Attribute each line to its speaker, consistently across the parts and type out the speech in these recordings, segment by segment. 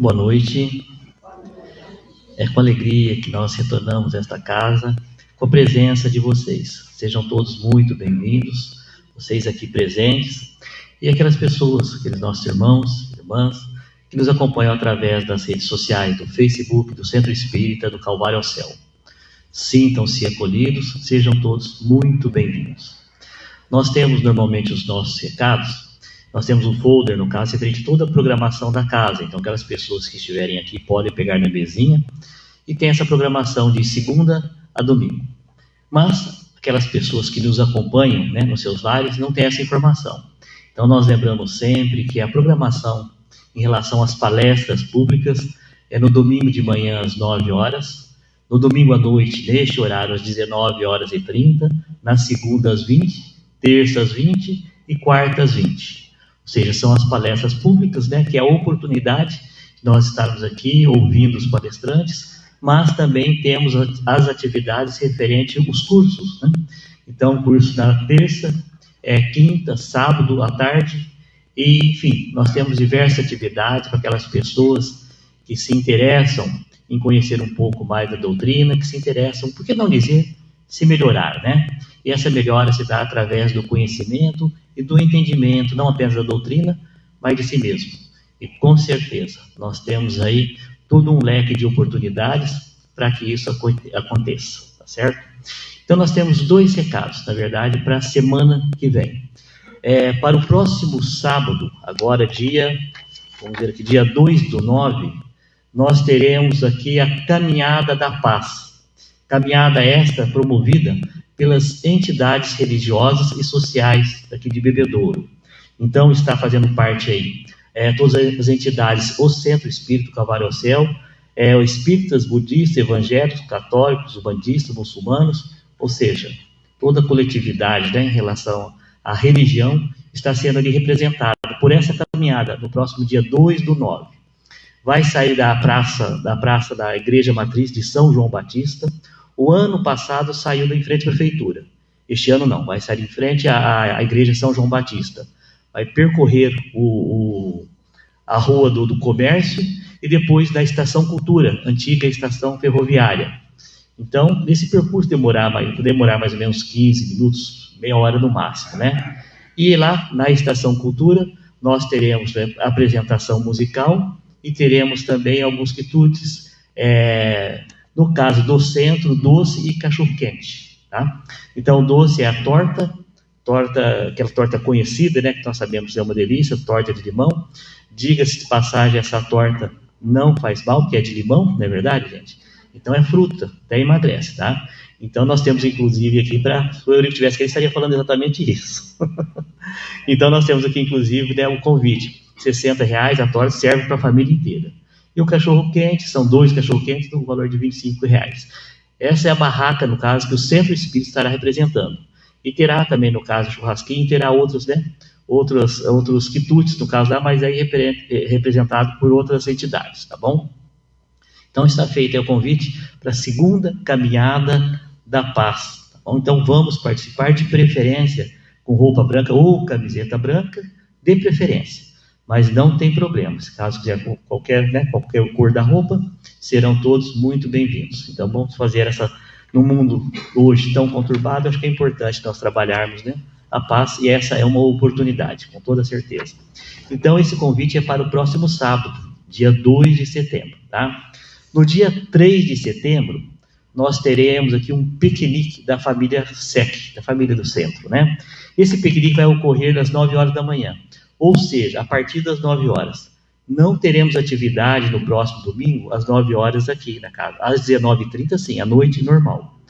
Speaker 1: Boa noite. É com alegria que nós retornamos a esta casa com a presença de vocês. Sejam todos muito bem-vindos, vocês aqui presentes e aquelas pessoas, aqueles nossos irmãos, irmãs, que nos acompanham através das redes sociais, do Facebook, do Centro Espírita, do Calvário ao Céu. Sintam-se acolhidos, sejam todos muito bem-vindos. Nós temos normalmente os nossos recados. Nós temos um folder, no caso, referente a toda a programação da casa. Então, aquelas pessoas que estiverem aqui podem pegar na mesinha e tem essa programação de segunda a domingo. Mas, aquelas pessoas que nos acompanham, né, nos seus lares, não têm essa informação. Então, nós lembramos sempre que a programação em relação às palestras públicas é no domingo de manhã às 9 horas, no domingo à noite, neste horário, às 19h30, na segunda às 20, terça às 20 e quarta às 20. Ou seja, são as palestras públicas, né, que é a oportunidade de nós estarmos aqui ouvindo os palestrantes, mas também temos as atividades referentes aos cursos, né? Então, curso na terça, quinta, sábado à tarde, e, enfim, nós temos diversas atividades para aquelas pessoas que se interessam em conhecer um pouco mais da doutrina, que se interessam, por que não dizer, se melhorar, né? E essa melhora se dá através do conhecimento e do entendimento, não apenas da doutrina, mas de si mesmo. E com certeza, nós temos aí todo um leque de oportunidades para que isso aconteça, tá certo? Então, nós temos 2 recados, na verdade, para a semana que vem. Para o próximo sábado, agora dia 2/9, nós teremos aqui a Caminhada da Paz. Caminhada esta promovida pelas entidades religiosas e sociais aqui de Bebedouro. Então, está fazendo parte aí todas as entidades, o Centro Espírita Calvário ao Céu, os espíritas, budistas, evangélicos, católicos, umbandistas, muçulmanos, ou seja, toda a coletividade, né, em relação à religião está sendo ali representada por essa caminhada no próximo dia 2/9. Vai sair da praça da Igreja Matriz de São João Batista. O ano passado saiu em frente à prefeitura. Este ano não, vai sair em frente à Igreja São João Batista. Vai percorrer a Rua do Comércio e depois da Estação Cultura, antiga estação ferroviária. Então, nesse percurso demorar mais ou menos 15 minutos, meia hora no máximo, né? E lá na Estação Cultura, nós teremos a apresentação musical e teremos também alguns quitutes, no caso do centro, doce e cachorro-quente, tá? Então, doce é a torta, aquela torta conhecida, né, que nós sabemos que é uma delícia, torta de limão. Diga-se de passagem, essa torta não faz mal, porque é de limão, não é verdade, gente? Então, é fruta, até emagrece, tá? Então, nós temos, inclusive, aqui, se o Eurico tivesse aqui, ele estaria falando exatamente isso. Então, nós temos aqui, inclusive, né, um convite. R$60 a torta serve para a família inteira. E o cachorro-quente, são 2 cachorro-quentes no valor de R$25. Essa é a barraca, no caso, que o Centro Espírita estará representando. E terá também, no caso, churrasquinho, terá outros, né, outros quitutes, no caso lá, mas aí representado por outras entidades, tá bom? Então, está feito aí o convite para a segunda Caminhada da Paz, tá bom? Então, vamos participar, de preferência com roupa branca ou camiseta branca, de preferência. Mas não tem problema, se caso quiser qualquer cor da roupa, serão todos muito bem-vindos. Então, vamos fazer no mundo hoje tão conturbado, acho que é importante nós trabalharmos, né, a paz, e essa é uma oportunidade, com toda certeza. Então, esse convite é para o próximo sábado, dia 2 de setembro, tá? No dia 3 de setembro, nós teremos aqui um piquenique da família SEC, da família do centro, né? Esse piquenique vai ocorrer às 9 horas da manhã. Ou seja, a partir das 9 horas. Não teremos atividade no próximo domingo, às 9 horas aqui na casa. Às 19h30, sim, à noite normal.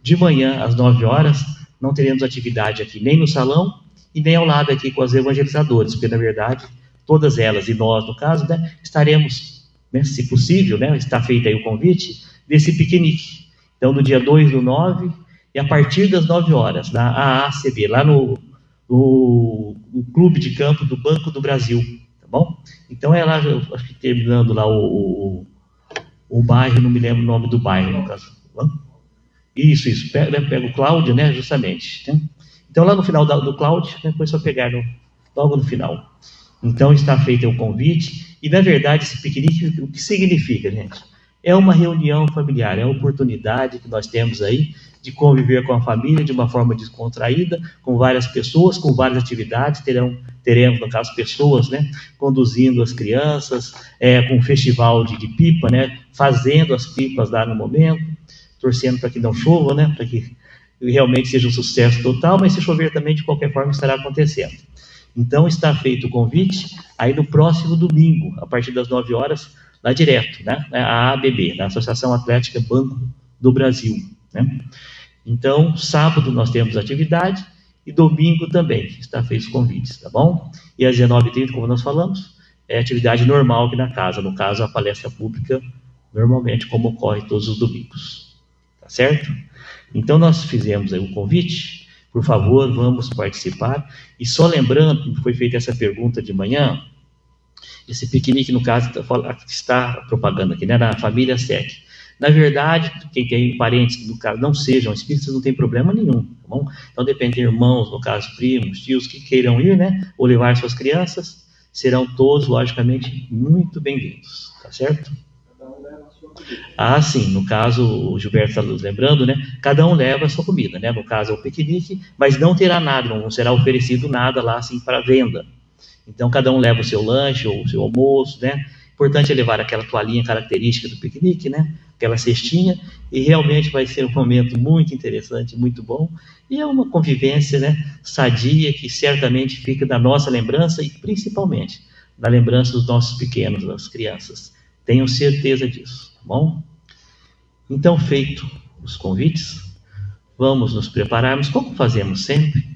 Speaker 1: De manhã, às 9 horas, não teremos atividade aqui, nem no salão e nem ao lado aqui com as evangelizadoras, porque, na verdade, todas elas, e nós, no caso, né, estaremos, né, se possível, né, está feito aí o convite, desse piquenique. Então, no dia 2/9, e a partir das 9 horas, na AACB, lá no Clube de Campo do Banco do Brasil, tá bom? Então, lá, acho que terminando lá o bairro, não me lembro o nome do bairro, no caso. Isso, pega o Cláudio, né, justamente. Né? Então, lá no final do Cláudio, né, depois só pegar logo no final. Então está feito o convite, e na verdade esse piquenique, o que significa, gente? É uma reunião familiar, é a oportunidade que nós temos aí de conviver com a família de uma forma descontraída, com várias pessoas, com várias atividades. Teremos, no caso, pessoas, né, conduzindo as crianças, com um festival de pipa, né, fazendo as pipas lá no momento, torcendo para que não chova, né, para que realmente seja um sucesso total, mas se chover também, de qualquer forma, estará acontecendo. Então está feito o convite, aí no próximo domingo, a partir das 9 horas, lá direto, né, a ABB, na Associação Atlética Banco do Brasil, né? Então, sábado nós temos atividade e domingo também está feito os convites, tá bom? E às 19h30, como nós falamos, é atividade normal aqui na casa, no caso a palestra pública, normalmente como ocorre todos os domingos, tá certo? Então nós fizemos aí o convite, por favor, vamos participar. E só lembrando, foi feita essa pergunta de manhã, esse piquenique, no caso, está propaganda aqui, né, na família SEC. Na verdade, quem tem parentes que, no caso, não sejam espíritas, não tem problema nenhum, tá bom? Então, depende de irmãos, no caso, primos, tios, que queiram ir, né, ou levar suas crianças, serão todos, logicamente, muito bem-vindos, tá certo? Ah, sim, no caso, o Gilberto está lembrando, né, cada um leva a sua comida, né, no caso é o piquenique, mas não terá nada, não será oferecido nada lá, assim, para venda. Então, cada um leva o seu lanche ou o seu almoço, né? Importante é levar aquela toalhinha característica do piquenique, né? Aquela cestinha, e realmente vai ser um momento muito interessante, muito bom, e é uma convivência, né, sadia, que certamente fica da nossa lembrança, e principalmente na lembrança dos nossos pequenos, das crianças. Tenho certeza disso, tá bom? Então, feito os convites, vamos nos prepararmos, como fazemos sempre,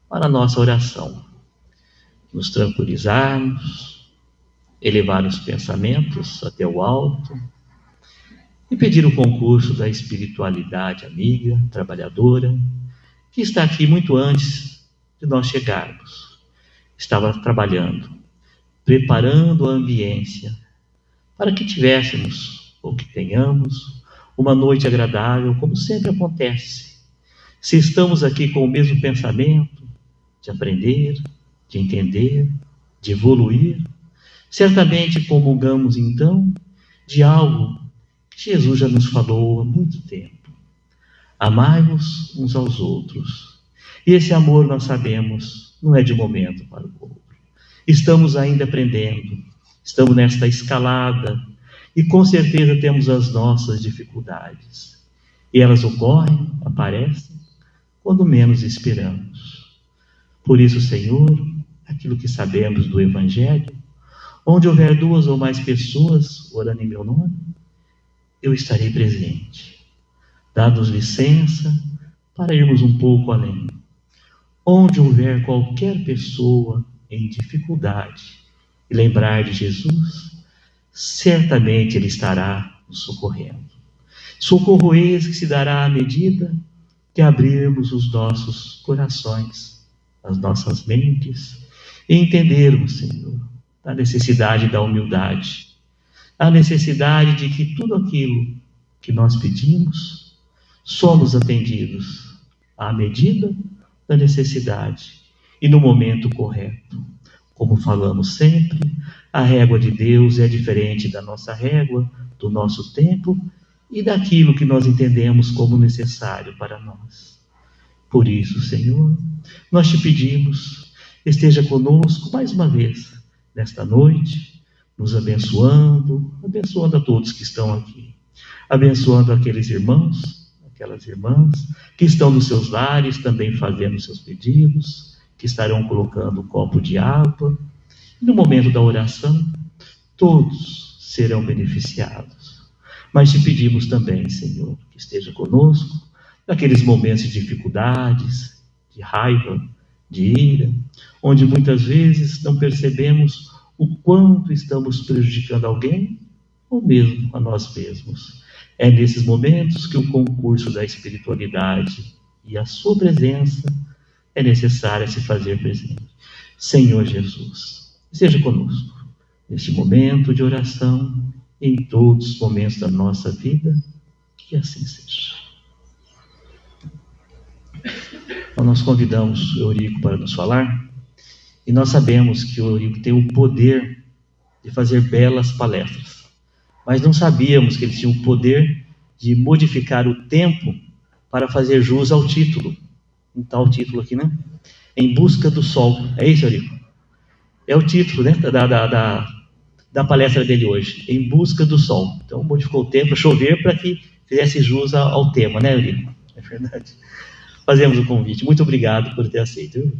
Speaker 1: para a nossa oração. Nos tranquilizarmos, elevar os pensamentos até o alto e pedir o concurso da espiritualidade amiga, trabalhadora, que está aqui muito antes de nós chegarmos. Estava trabalhando, preparando a ambiência para que tivéssemos, ou que tenhamos, uma noite agradável, como sempre acontece. Se estamos aqui com o mesmo pensamento de aprender, de entender, de evoluir, certamente comungamos então de algo que Jesus já nos falou há muito tempo. Amai-vos uns aos outros. E esse amor, nós sabemos, não é de um momento para o outro. Estamos ainda aprendendo, estamos nesta escalada e com certeza temos as nossas dificuldades. E elas ocorrem, aparecem, quando menos esperamos. Por isso, Senhor, aquilo que sabemos do Evangelho, onde houver 2 ou mais pessoas orando em meu nome, eu estarei presente. Dá-nos licença para irmos um pouco além. Onde houver qualquer pessoa em dificuldade e lembrar de Jesus, certamente Ele estará nos socorrendo. Socorro esse que se dará à medida que abrirmos os nossos corações, as nossas mentes, e entendermos, Senhor, a necessidade da humildade, a necessidade de que tudo aquilo que nós pedimos, somos atendidos à medida da necessidade e no momento correto. Como falamos sempre, a régua de Deus é diferente da nossa régua, do nosso tempo e daquilo que nós entendemos como necessário para nós. Por isso, Senhor, nós te pedimos, esteja conosco mais uma vez, nesta noite, nos abençoando a todos que estão aqui, abençoando aqueles irmãos, aquelas irmãs, que estão nos seus lares também fazendo seus pedidos, que estarão colocando um copo de água, e no momento da oração, todos serão beneficiados. Mas te pedimos também, Senhor, que esteja conosco, naqueles momentos de dificuldades, de raiva, de ira, onde muitas vezes não percebemos o quanto estamos prejudicando alguém, ou mesmo a nós mesmos. É nesses momentos que o concurso da espiritualidade e a sua presença é necessária se fazer presente. Senhor Jesus, seja conosco neste momento de oração e em todos os momentos da nossa vida, que assim seja. Então, nós convidamos o Eurico para nos falar. E nós sabemos que o Eurico tem o poder de fazer belas palestras, mas não sabíamos que ele tinha o poder de modificar o tempo para fazer jus ao título. Um tal título aqui, né? Em Busca do Sol. É isso, Eurico? É o título, né, da palestra dele hoje. Em Busca do Sol. Então, modificou o tempo, chover, para que fizesse jus ao tema, né, Eurico? É verdade. Fazemos o convite. Muito obrigado por ter aceito.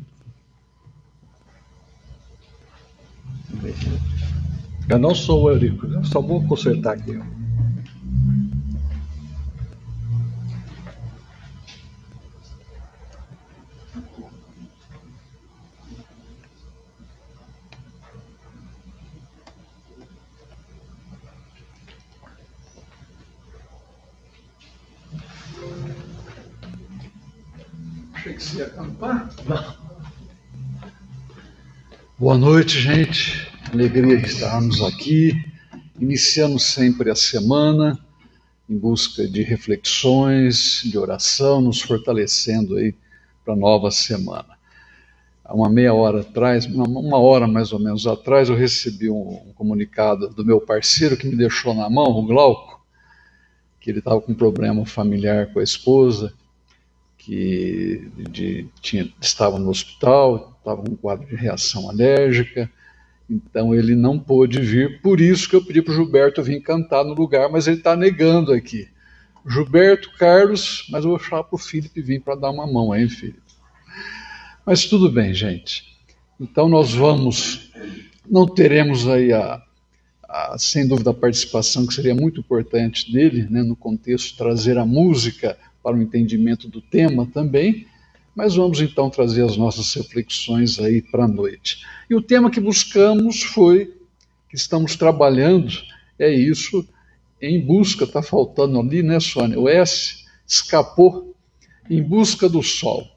Speaker 2: Eu não sou o Eurico, eu só vou consertar aqui. Achei que você ia acampar. Boa noite, gente. Alegria de estarmos aqui, iniciando sempre a semana em busca de reflexões, de oração, nos fortalecendo aí para a nova semana. Há uma meia hora atrás, uma hora mais ou menos atrás, eu recebi um comunicado do meu parceiro que me deixou na mão, o Glauco, que ele estava com um problema familiar com a esposa, que estava no hospital, estava com um quadro de reação alérgica, então ele não pôde vir, por isso que eu pedi para o Gilberto vir cantar no lugar, mas ele está negando aqui. Gilberto, Carlos, mas eu vou chamar para o Felipe vir para dar uma mão aí, Felipe. Mas tudo bem, gente. Então nós não teremos aí sem dúvida a participação, que seria muito importante dele, né, no contexto, trazer a música para o entendimento do tema também, mas vamos então trazer as nossas reflexões aí para a noite. E o tema que buscamos que estamos trabalhando, é isso, em busca, está faltando ali, né, Sônia? O S escapou, em busca do sol.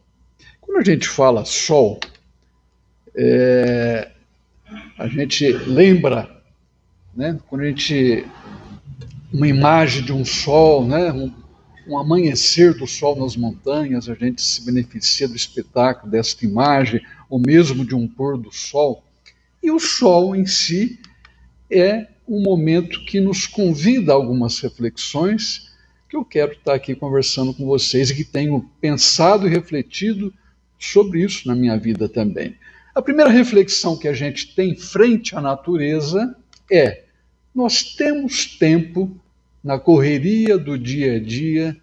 Speaker 2: Quando a gente fala sol, a gente lembra, né, quando a gente, uma imagem de um sol, né, um amanhecer do sol nas montanhas, a gente se beneficia do espetáculo desta imagem, ou mesmo de um pôr do sol. E o sol em si é um momento que nos convida a algumas reflexões que eu quero estar aqui conversando com vocês e que tenho pensado e refletido sobre isso na minha vida também. A primeira reflexão que a gente tem frente à natureza é: nós temos tempo na correria do dia a dia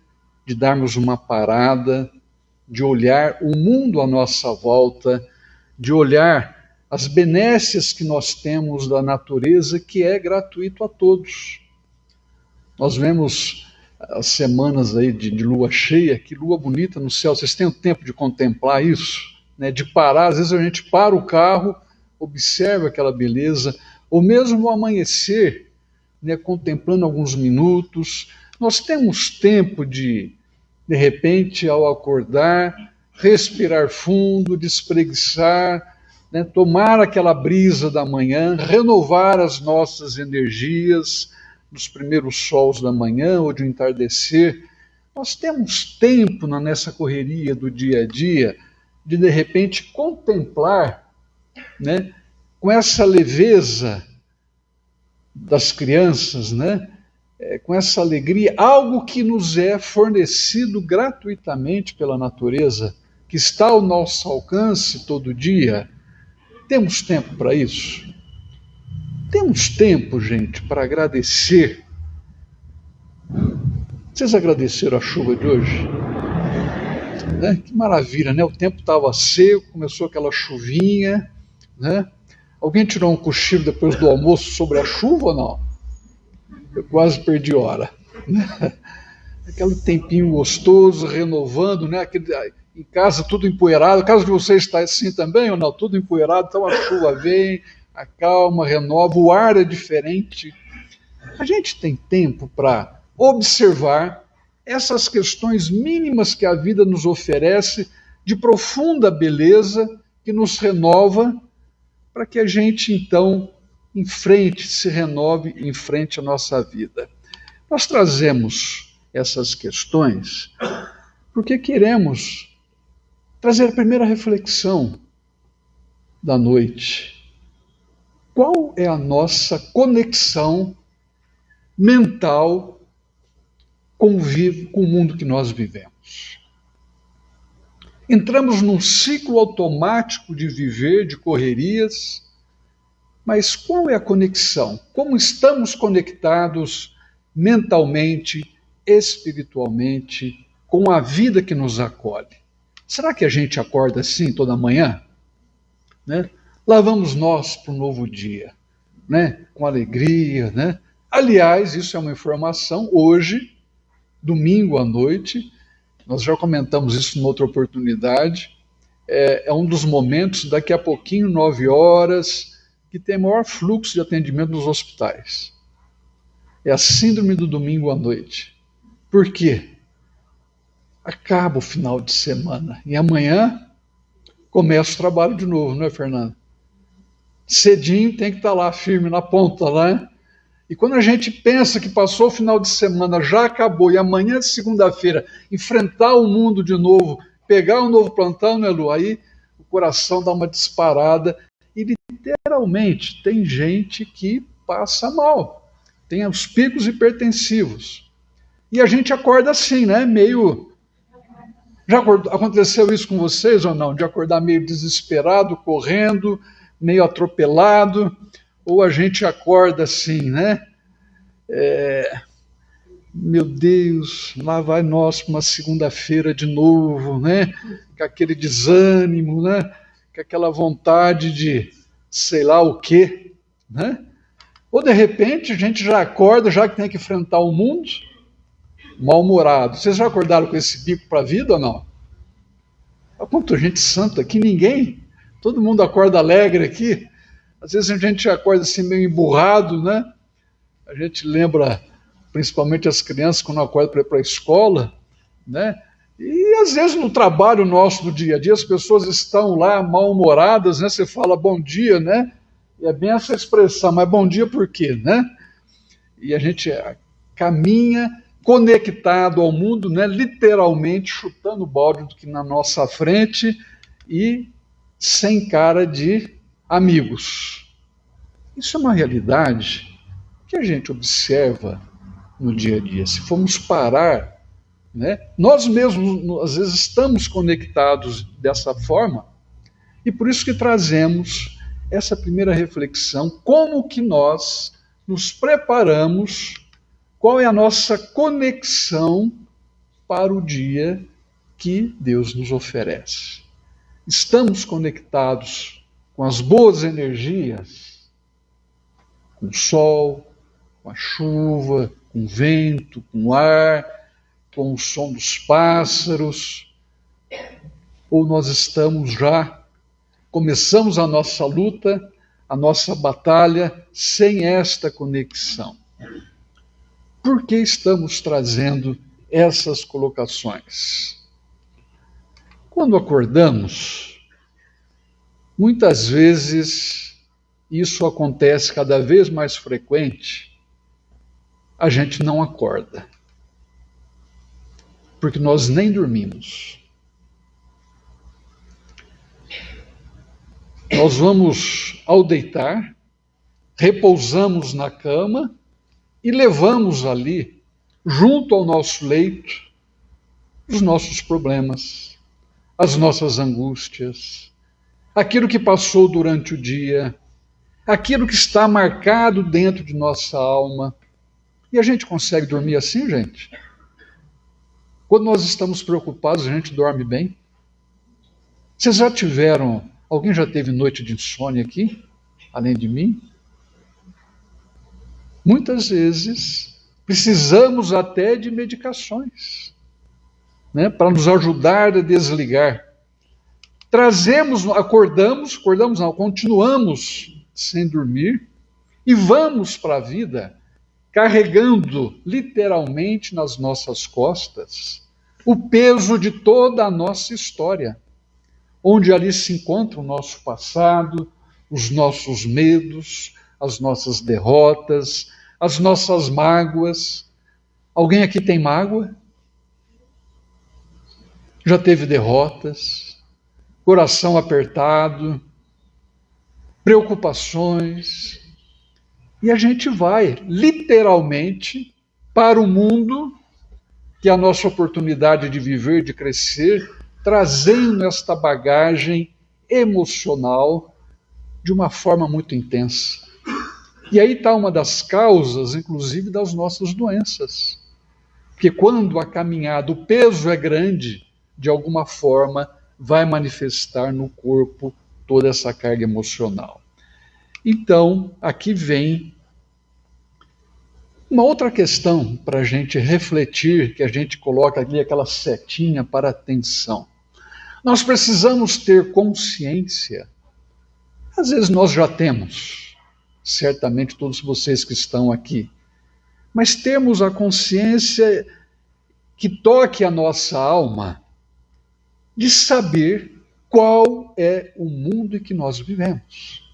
Speaker 2: de darmos uma parada, de olhar o mundo à nossa volta, de olhar as benécias que nós temos da natureza, que é gratuito a todos. Nós vemos as semanas aí de lua cheia, que lua bonita no céu. Vocês têm o tempo de contemplar isso? Né? De parar, às vezes a gente para o carro, observa aquela beleza, ou mesmo o amanhecer, né, contemplando alguns minutos. Nós temos tempo de repente, ao acordar, respirar fundo, de espreguiçar, né, tomar aquela brisa da manhã, renovar as nossas energias nos primeiros sols da manhã ou de entardecer. Nós temos tempo nessa correria do dia a dia de repente, contemplar, né, com essa leveza das crianças, né, com essa alegria, algo que nos é fornecido gratuitamente pela natureza, que está ao nosso alcance todo dia. Temos tempo para isso? Temos tempo, gente, para agradecer. Vocês agradeceram a chuva de hoje? Né? Que maravilha, né? O tempo estava seco, começou aquela chuvinha, né? Alguém tirou um cochilo depois do almoço sobre a chuva ou não? Eu quase perdi hora. Né? Aquele tempinho gostoso, renovando, né? Em casa tudo empoeirado. A casa de vocês está assim também ou não? Tudo empoeirado, então a chuva vem, acalma, renova, o ar é diferente. A gente tem tempo para observar essas questões mínimas que a vida nos oferece, de profunda beleza, que nos renova, para que a gente, então, se renove, enfrente a nossa vida. Nós trazemos essas questões porque queremos trazer a primeira reflexão. da noite. Qual é a nossa conexão mental com o mundo que nós vivemos? Entramos num ciclo automático de viver, de correrias, mas qual é a conexão? Como estamos conectados mentalmente, espiritualmente, com a vida que nos acolhe? Será que a gente acorda assim toda manhã? Né? Lá vamos nós para um novo dia, né? Com alegria, né? Aliás, isso é uma informação, hoje, domingo à noite, nós já comentamos isso numa outra oportunidade, é um dos momentos, daqui a pouquinho, 9 horas, que tem maior fluxo de atendimento nos hospitais. É a síndrome do domingo à noite. Por quê? Acaba o final de semana e amanhã começa o trabalho de novo, não é, Fernando? Cedinho tem que estar lá, firme na ponta, né? E quando a gente pensa que passou o final de semana, já acabou, e amanhã, segunda-feira, enfrentar o mundo de novo, pegar um novo plantão, né, Lu? Aí o coração dá uma disparada. E literalmente tem gente que passa mal, tem os picos hipertensivos. E a gente acorda assim, né? Meio. Aconteceu isso com vocês ou não? De acordar meio desesperado, correndo, meio atropelado, ou a gente acorda assim, né? Meu Deus, lá vai nós para uma segunda-feira de novo, né? Com aquele desânimo, né? Com aquela vontade de sei lá o quê, né? Ou de repente a gente já acorda, já que tem que enfrentar o mundo, mal-humorado. Vocês já acordaram com esse bico para a vida ou não? Há quanta gente santa aqui, ninguém. Todo mundo acorda alegre aqui. Às vezes a gente acorda assim meio emburrado, né? A gente lembra, principalmente as crianças, quando acordam para ir para a escola, né? E às vezes no trabalho nosso do dia a dia, as pessoas estão lá mal-humoradas, né? Você fala bom dia, né? E é bem essa expressão, mas bom dia por quê, né? E a gente caminha conectado ao mundo, né? Literalmente chutando o balde do que na nossa frente e sem cara de amigos. Isso é uma realidade que a gente observa no dia a dia. Se formos parar, né, nós mesmos às vezes estamos conectados dessa forma, e por isso que trazemos essa primeira reflexão, como que nós nos preparamos, qual é a nossa conexão para o dia que Deus nos oferece. Estamos conectados com as boas energias, com o sol, com a chuva, com o vento, com o ar, com o som dos pássaros, ou nós estamos já, começamos a nossa luta, a nossa batalha sem esta conexão. Por que estamos trazendo essas colocações? Quando acordamos, muitas vezes isso acontece cada vez mais frequente, a gente não acorda, porque nós nem dormimos. Nós vamos ao deitar, repousamos na cama e levamos ali, junto ao nosso leito, os nossos problemas, as nossas angústias, aquilo que passou durante o dia, aquilo que está marcado dentro de nossa alma. E a gente consegue dormir assim, gente? Quando nós estamos preocupados, a gente dorme bem? Vocês já tiveram, alguém já teve noite de insônia aqui, além de mim? Muitas vezes precisamos até de medicações, né, para nos ajudar a desligar. Acordamos não, continuamos sem dormir e vamos para a vida carregando literalmente nas nossas costas o peso de toda a nossa história, onde ali se encontra o nosso passado, os nossos medos, as nossas derrotas, as nossas mágoas. Alguém aqui tem mágoa? Já teve derrotas? Coração apertado? preocupações, e a gente vai literalmente para o mundo, que é a nossa oportunidade de viver, de crescer, trazendo esta bagagem emocional de uma forma muito intensa. E aí está uma das causas, inclusive, das nossas doenças. Porque quando a caminhada, o peso é grande, de alguma forma vai manifestar no corpo toda essa carga emocional. Então, aqui vem uma outra questão para a gente refletir, que a gente coloca ali aquela setinha para atenção. Nós precisamos ter consciência, às vezes nós já temos, certamente todos vocês que estão aqui, mas temos a consciência que toque a nossa alma de saber qual é o mundo em que nós vivemos.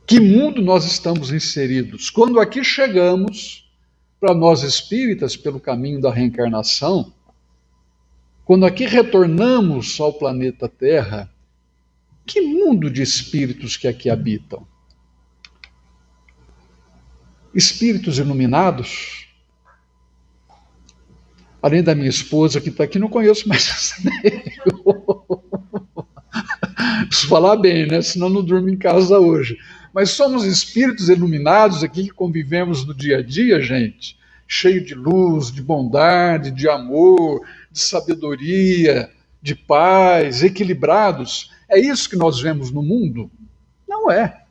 Speaker 2: Que mundo nós estamos inseridos? Quando aqui chegamos, para nós espíritas, pelo caminho da reencarnação, quando aqui retornamos ao planeta Terra, que mundo de espíritos que aqui habitam? Espíritos iluminados? Além da minha esposa que está aqui, não conheço mais. Preciso falar bem, né? Senão não durmo em casa hoje. Mas somos espíritos iluminados aqui que convivemos no dia a dia, gente, cheio de luz, de bondade, de amor, de sabedoria, de paz, equilibrados. É isso que nós vemos no mundo? Não é.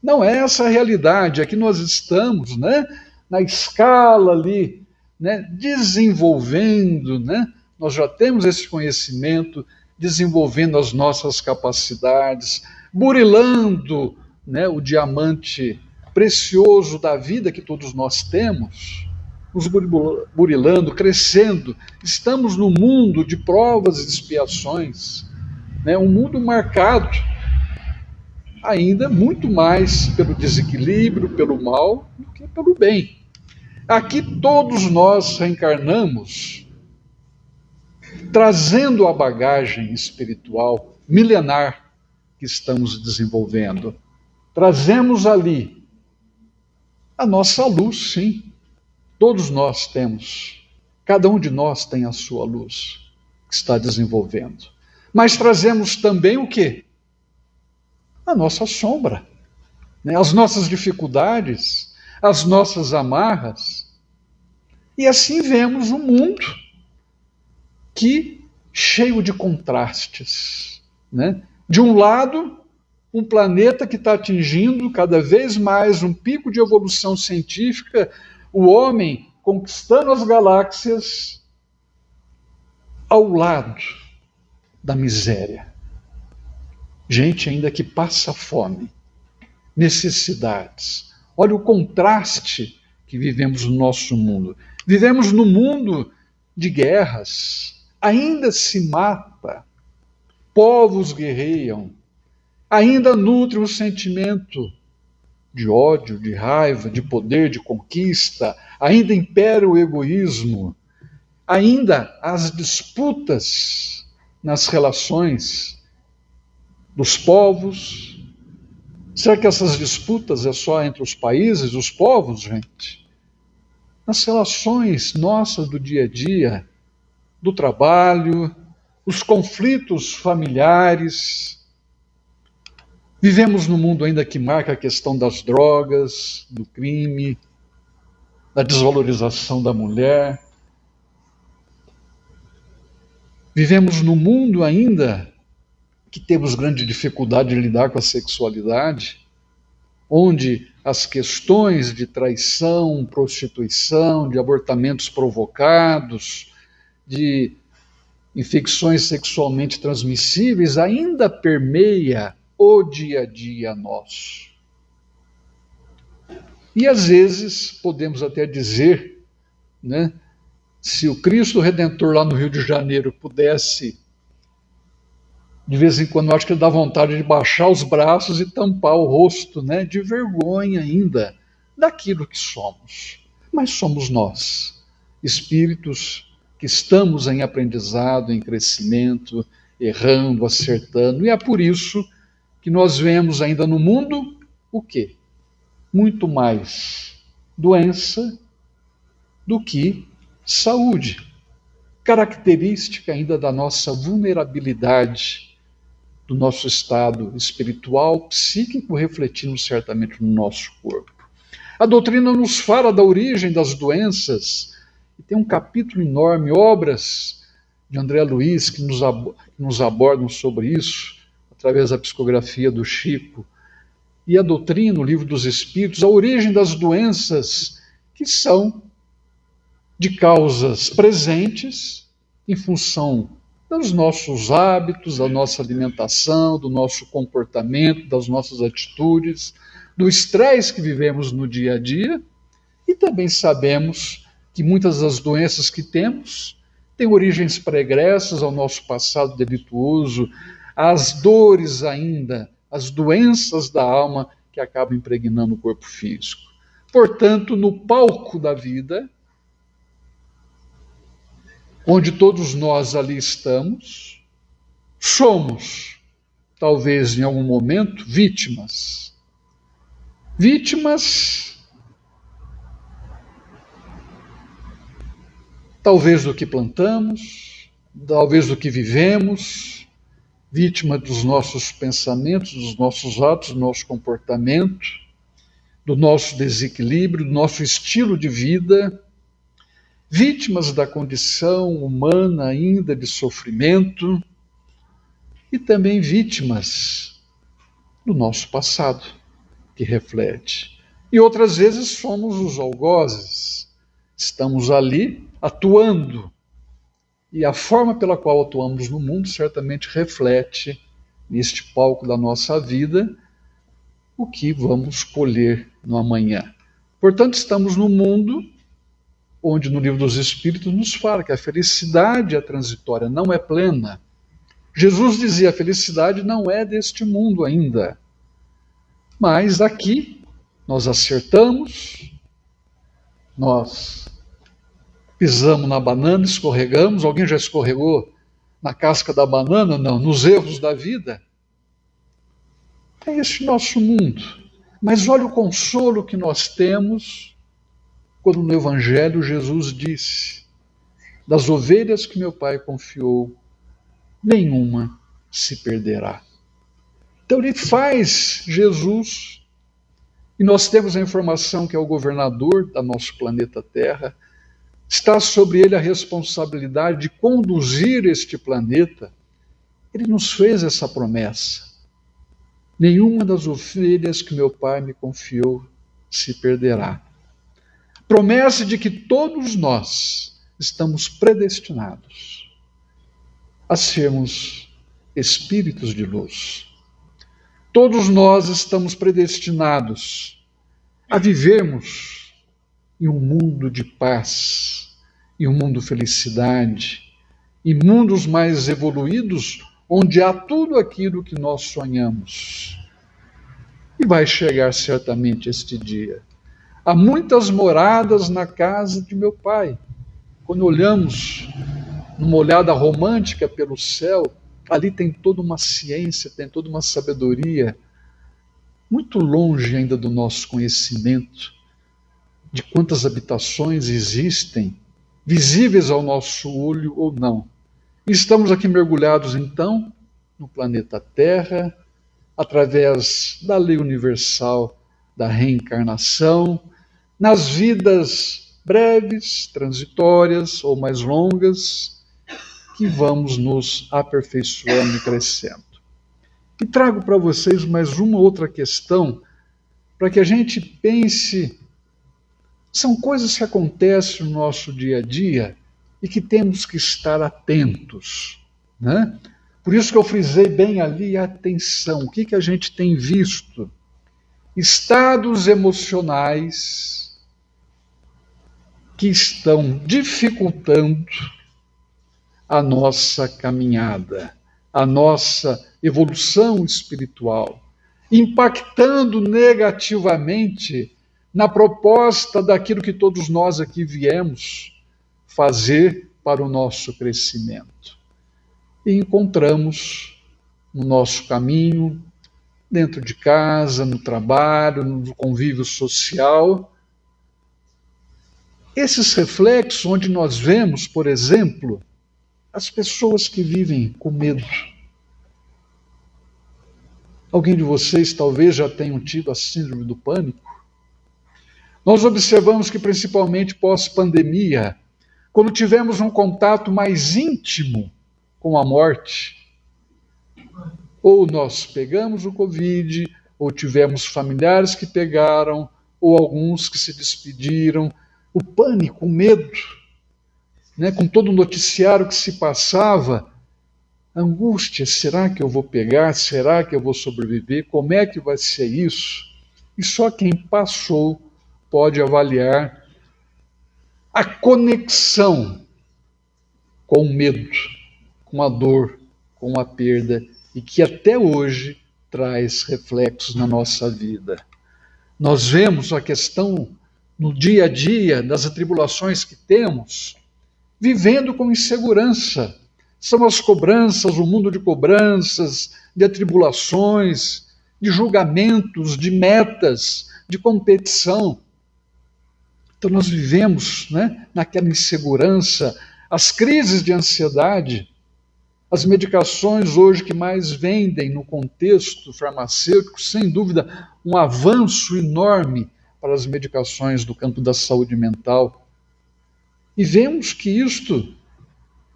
Speaker 2: Não é essa a realidade. Aqui nós estamos, né, na escala ali, né, desenvolvendo, né? Nós já temos esse conhecimento, desenvolvendo as nossas capacidades, burilando, né, o diamante precioso da vida que todos nós temos, nos burilando, crescendo. Estamos num mundo de provas e expiações, né, um mundo marcado ainda muito mais pelo desequilíbrio, pelo mal, do que pelo bem. Aqui todos nós reencarnamos trazendo a bagagem espiritual milenar que estamos desenvolvendo. Trazemos ali a nossa luz, sim. Todos nós temos. Cada um de nós tem a sua luz que está desenvolvendo. Mas trazemos também o quê? A nossa sombra, né? As nossas dificuldades, as nossas amarras. E assim vemos um mundo que cheio de contrastes, né? De um lado, um planeta que está atingindo cada vez mais um pico de evolução científica, o homem conquistando as galáxias, ao lado da miséria. Gente ainda que passa fome, necessidades. Olha o contraste que vivemos no nosso mundo. Vivemos num mundo de guerras, ainda se mata, povos guerreiam, ainda nutre um sentimento de ódio, de raiva, de poder, de conquista, ainda impera o egoísmo, ainda as disputas nas relações dos povos. Será que essas disputas é só entre os países, os povos, gente? Nas relações nossas do dia a dia, do trabalho, os conflitos familiares. Vivemos num mundo ainda que marca a questão das drogas, do crime, da desvalorização da mulher. Vivemos num mundo ainda que temos grande dificuldade de lidar com a sexualidade, onde as questões de traição, prostituição, de abortamentos provocados, de infecções sexualmente transmissíveis ainda permeia o dia a dia nosso. E às vezes podemos até dizer, né, se o Cristo Redentor lá no Rio de Janeiro pudesse, de vez em quando, eu acho que ele dá vontade de baixar os braços e tampar o rosto, né, de vergonha ainda daquilo que somos. Mas somos nós, espíritos que estamos em aprendizado, em crescimento, errando, acertando, e é por isso que nós vemos ainda no mundo o quê? Muito mais doença do que saúde. Característica ainda da nossa vulnerabilidade, do nosso estado espiritual, psíquico, refletindo certamente no nosso corpo. A doutrina nos fala da origem das doenças, e tem um capítulo enorme, obras de André Luiz que nos abordam sobre isso, através da psicografia do Chico, e a doutrina, o Livro dos Espíritos, a origem das doenças que são de causas presentes em função dos nossos hábitos, da nossa alimentação, do nosso comportamento, das nossas atitudes, do estresse que vivemos no dia a dia, e também sabemos que muitas das doenças que temos têm origens pregressas ao nosso passado delituoso, as dores ainda, as doenças da alma que acabam impregnando o corpo físico. Portanto, no palco da vida, onde todos nós ali estamos, somos, talvez em algum momento, vítimas. Vítimas, talvez do que plantamos, talvez do que vivemos, vítima dos nossos pensamentos, dos nossos atos, do nosso comportamento, do nosso desequilíbrio, do nosso estilo de vida, vítimas da condição humana ainda de sofrimento e também vítimas do nosso passado, que reflete. E outras vezes somos os algozes, estamos ali atuando, e a forma pela qual atuamos no mundo certamente reflete, neste palco da nossa vida, o que vamos colher no amanhã. Portanto, estamos no mundo onde no Livro dos Espíritos nos fala que a felicidade é transitória, não é plena. Jesus dizia, a felicidade não é deste mundo ainda. Mas aqui nós acertamos, nós pisamos na banana, escorregamos. Alguém já escorregou na casca da banana? Não, nos erros da vida. É este nosso mundo. Mas olha o consolo que nós temos quando no Evangelho Jesus disse, das ovelhas que meu Pai confiou, nenhuma se perderá. Então ele faz Jesus, e nós temos a informação que é o governador do nosso planeta Terra, está sobre ele a responsabilidade de conduzir este planeta. Ele nos fez essa promessa. Nenhuma das ovelhas que meu Pai me confiou se perderá. Promessa de que todos nós estamos predestinados a sermos espíritos de luz. Todos nós estamos predestinados a vivermos em um mundo de paz, em um mundo de felicidade, em mundos mais evoluídos, onde há tudo aquilo que nós sonhamos. E vai chegar certamente este dia. Há muitas moradas na casa de meu Pai. Quando olhamos numa olhada romântica pelo céu, ali tem toda uma ciência, tem toda uma sabedoria, muito longe ainda do nosso conhecimento, de quantas habitações existem, visíveis ao nosso olho ou não. E estamos aqui mergulhados, então, no planeta Terra, através da lei universal da reencarnação, nas vidas breves, transitórias ou mais longas, que vamos nos aperfeiçoando e crescendo. E trago para vocês mais uma outra questão, para que a gente pense, são coisas que acontecem no nosso dia a dia e que temos que estar atentos, né? Por isso que eu frisei bem ali a atenção. O que a gente tem visto? Estados emocionais que estão dificultando a nossa caminhada, a nossa evolução espiritual, impactando negativamente na proposta daquilo que todos nós aqui viemos fazer para o nosso crescimento. E encontramos no nosso caminho dentro de casa, no trabalho, no convívio social. Esses reflexos onde nós vemos, por exemplo, as pessoas que vivem com medo. Alguém de vocês talvez já tenham tido a síndrome do pânico. Nós observamos que, principalmente pós-pandemia, quando tivemos um contato mais íntimo com a morte, ou nós pegamos o Covid, ou tivemos familiares que pegaram, ou alguns que se despediram, o pânico, o medo, né, com todo o noticiário que se passava, angústia, será que eu vou pegar? Será que eu vou sobreviver? Como é que vai ser isso? E só quem passou pode avaliar a conexão com o medo, com a dor, com a perda, e que até hoje traz reflexos na nossa vida. Nós vemos a questão no dia a dia das atribulações que temos, vivendo com insegurança. São as cobranças, o mundo de cobranças, de atribulações, de julgamentos, de metas, de competição. Então nós vivemos, né, naquela insegurança, as crises de ansiedade, as medicações hoje que mais vendem no contexto farmacêutico, sem dúvida, um avanço enorme para as medicações do campo da saúde mental. E vemos que isto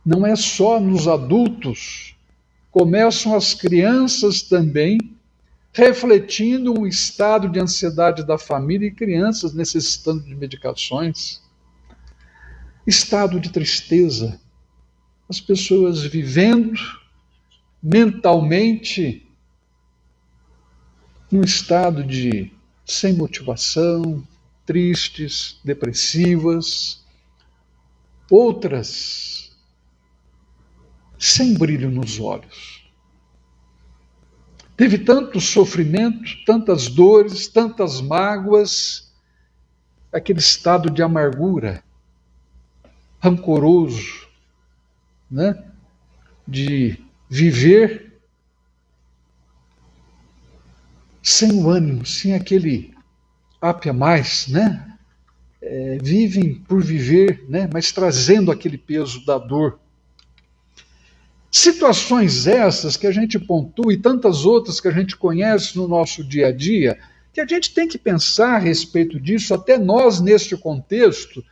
Speaker 2: não é só nos adultos, começam as crianças também, refletindo um estado de ansiedade da família e crianças necessitando de medicações. Estado de tristeza, as pessoas vivendo mentalmente num estado de sem motivação, tristes, depressivas, outras sem brilho nos olhos. Teve tanto sofrimento, tantas dores, tantas mágoas, aquele estado de amargura, rancoroso, né? De viver sem o ânimo, sem aquele up a mais, né? Vivem por viver, né? Mas trazendo aquele peso da dor. Situações essas que a gente pontua e tantas outras que a gente conhece no nosso dia a dia, que a gente tem que pensar a respeito disso, até nós neste contexto,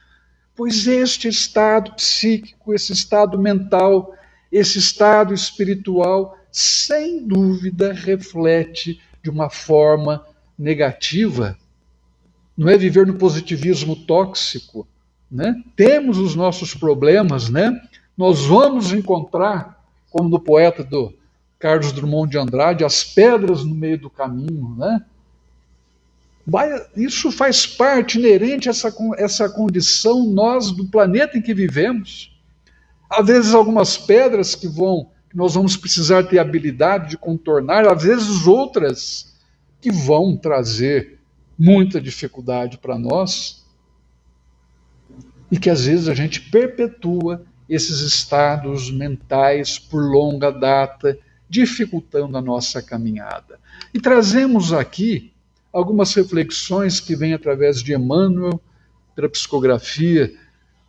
Speaker 2: pois este estado psíquico, esse estado mental, esse estado espiritual, sem dúvida reflete de uma forma negativa. Não é viver no positivismo tóxico, né? Temos os nossos problemas, né? Nós vamos encontrar, como no poeta do Carlos Drummond de Andrade, as pedras no meio do caminho, né? Isso faz parte, inerente a essa condição nós do planeta em que vivemos. Às vezes algumas pedras que nós vamos precisar ter habilidade de contornar, às vezes outras que vão trazer muita dificuldade para nós e que às vezes a gente perpetua esses estados mentais por longa data, dificultando a nossa caminhada. E trazemos aqui algumas reflexões que vêm através de Emmanuel, pela psicografia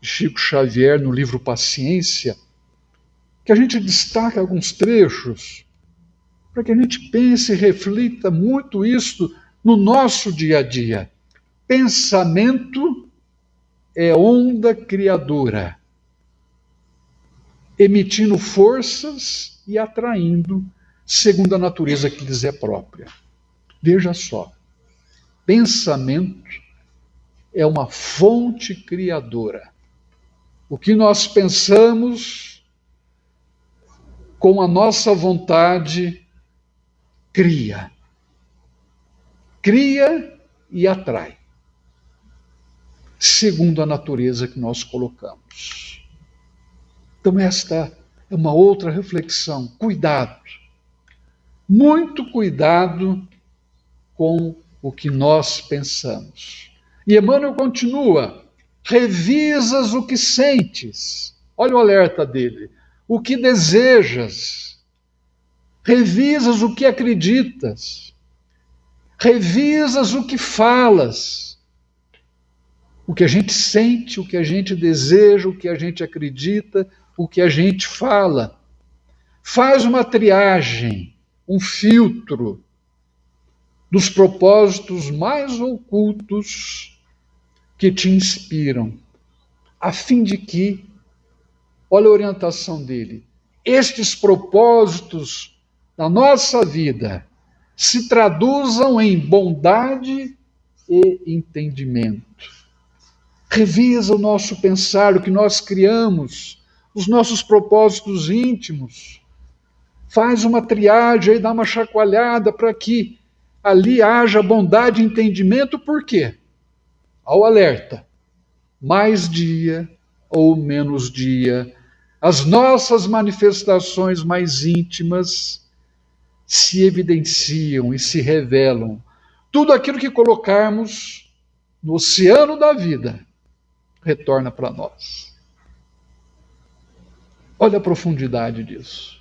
Speaker 2: de Chico Xavier no livro Paciência, que a gente destaca alguns trechos para que a gente pense e reflita muito isso no nosso dia a dia. Pensamento é onda criadora, emitindo forças e atraindo segundo a natureza que lhes é própria. Veja só, pensamento é uma fonte criadora. O que nós pensamos com a nossa vontade cria. Cria e atrai, segundo a natureza que nós colocamos. Então esta é uma outra reflexão. Cuidado, muito cuidado com o que nós pensamos. E Emmanuel continua, revisas o que sentes. Olha o alerta dele. O que desejas. Revisas o que acreditas. Revisas o que falas, o que a gente sente, o que a gente deseja, o que a gente acredita, o que a gente fala. Faz uma triagem, um filtro dos propósitos mais ocultos que te inspiram, a fim de que, olha a orientação dele, estes propósitos da nossa vida se traduzam em bondade e entendimento. Revisa o nosso pensar, o que nós criamos, os nossos propósitos íntimos. Faz uma triagem e dá uma chacoalhada para que ali haja bondade e entendimento. Por quê? Ao alerta, mais dia ou menos dia, as nossas manifestações mais íntimas se evidenciam e se revelam. Tudo aquilo que colocarmos no oceano da vida retorna para nós. Olha a profundidade disso.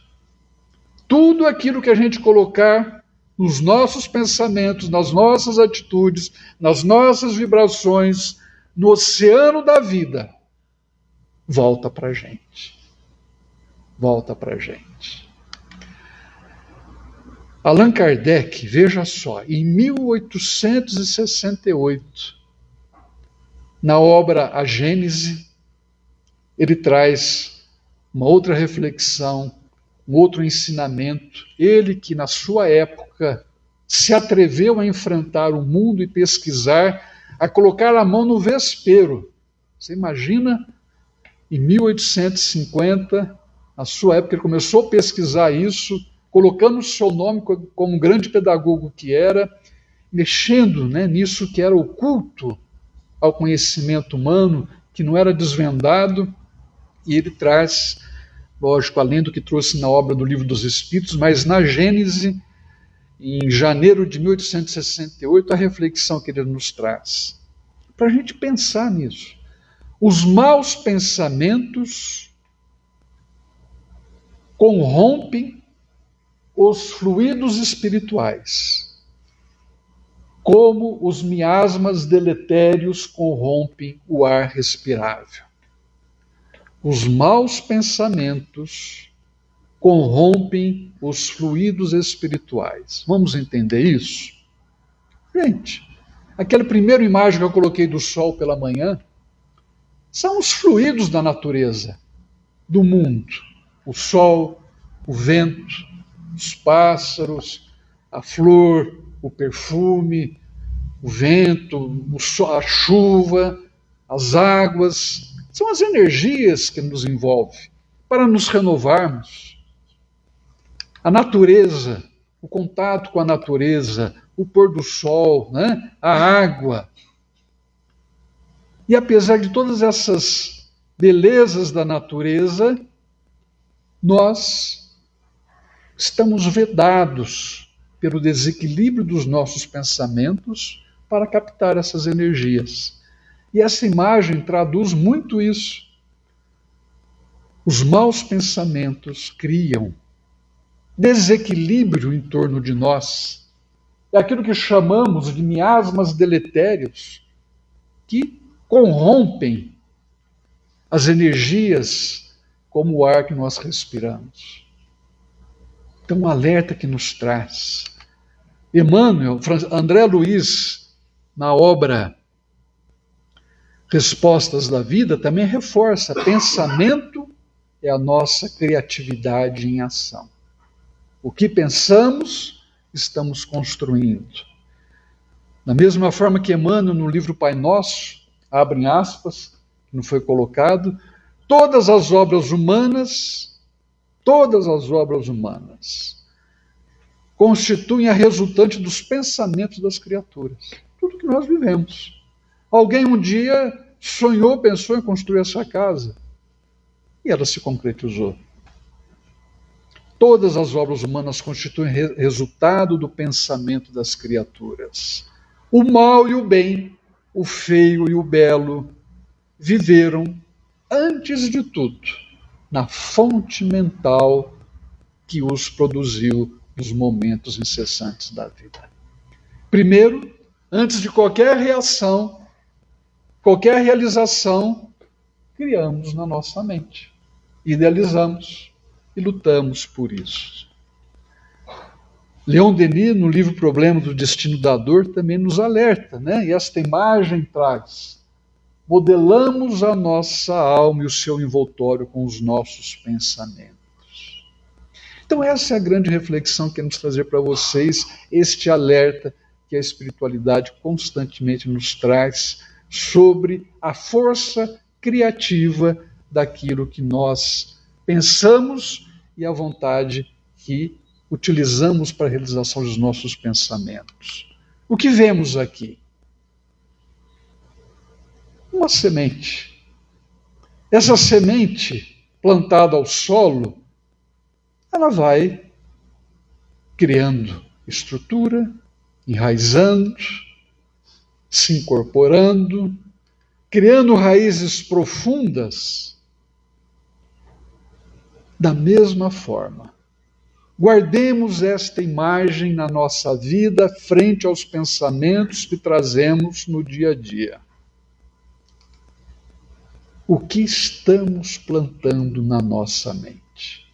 Speaker 2: Tudo aquilo que a gente colocar nos nossos pensamentos, nas nossas atitudes, nas nossas vibrações, no oceano da vida, volta para a gente. Volta para a gente. Allan Kardec, veja só, em 1868, na obra A Gênese, ele traz uma outra reflexão, um outro ensinamento. Ele que na sua época se atreveu a enfrentar o mundo e pesquisar, a colocar a mão no vespeiro. Você imagina, em 1850, na sua época ele começou a pesquisar isso, colocando o seu nome como um grande pedagogo que era, mexendo, nisso que era oculto ao conhecimento humano, que não era desvendado, e ele traz, lógico, além do que trouxe na obra do Livro dos Espíritos, mas na Gênese, em janeiro de 1868, a reflexão que ele nos traz. Para a gente pensar nisso. Os maus pensamentos corrompem os fluidos espirituais, como os miasmas deletérios corrompem o ar respirável. Os maus pensamentos corrompem os fluidos espirituais. Vamos entender isso? Gente, aquela primeira imagem que eu coloquei do sol pela manhã são os fluidos da natureza, do mundo. O sol, o vento, os pássaros, a flor, o perfume, o vento, a chuva, as águas. São as energias que nos envolvem para nos renovarmos. A natureza, o contato com a natureza, o pôr do sol, a água. E apesar de todas essas belezas da natureza, nós estamos vedados pelo desequilíbrio dos nossos pensamentos para captar essas energias. E essa imagem traduz muito isso. Os maus pensamentos criam desequilíbrio em torno de nós. É aquilo que chamamos de miasmas deletérios, que corrompem as energias como o ar que nós respiramos. Então, um alerta que nos traz. Emmanuel, André Luiz, na obra Respostas da Vida, também reforça: pensamento é a nossa criatividade em ação. O que pensamos, estamos construindo. Da mesma forma que Emmanuel, no livro Pai Nosso, abre aspas, que não foi colocado, todas as obras humanas constituem a resultante dos pensamentos das criaturas. Tudo que nós vivemos. Alguém um dia sonhou, pensou em construir essa casa e ela se concretizou. Todas as obras humanas constituem resultado do pensamento das criaturas. O mal e o bem, o feio e o belo, viveram, antes de tudo, na fonte mental que os produziu nos momentos incessantes da vida. Primeiro, antes de qualquer reação, qualquer realização, criamos na nossa mente, idealizamos e lutamos por isso. Leon Denis, no livro Problema do Destino da Dor, também nos alerta, né? E esta imagem traz: modelamos a nossa alma e o seu envoltório com os nossos pensamentos. Então essa é a grande reflexão que queremos trazer para vocês, este alerta que a espiritualidade constantemente nos traz sobre a força criativa daquilo que nós pensamos e a vontade que utilizamos para a realização dos nossos pensamentos. O que vemos aqui? Uma semente. Essa semente plantada ao solo, ela vai criando estrutura, enraizando, se incorporando, criando raízes profundas. Da mesma forma, guardemos esta imagem na nossa vida frente aos pensamentos que trazemos no dia a dia. O que estamos plantando na nossa mente?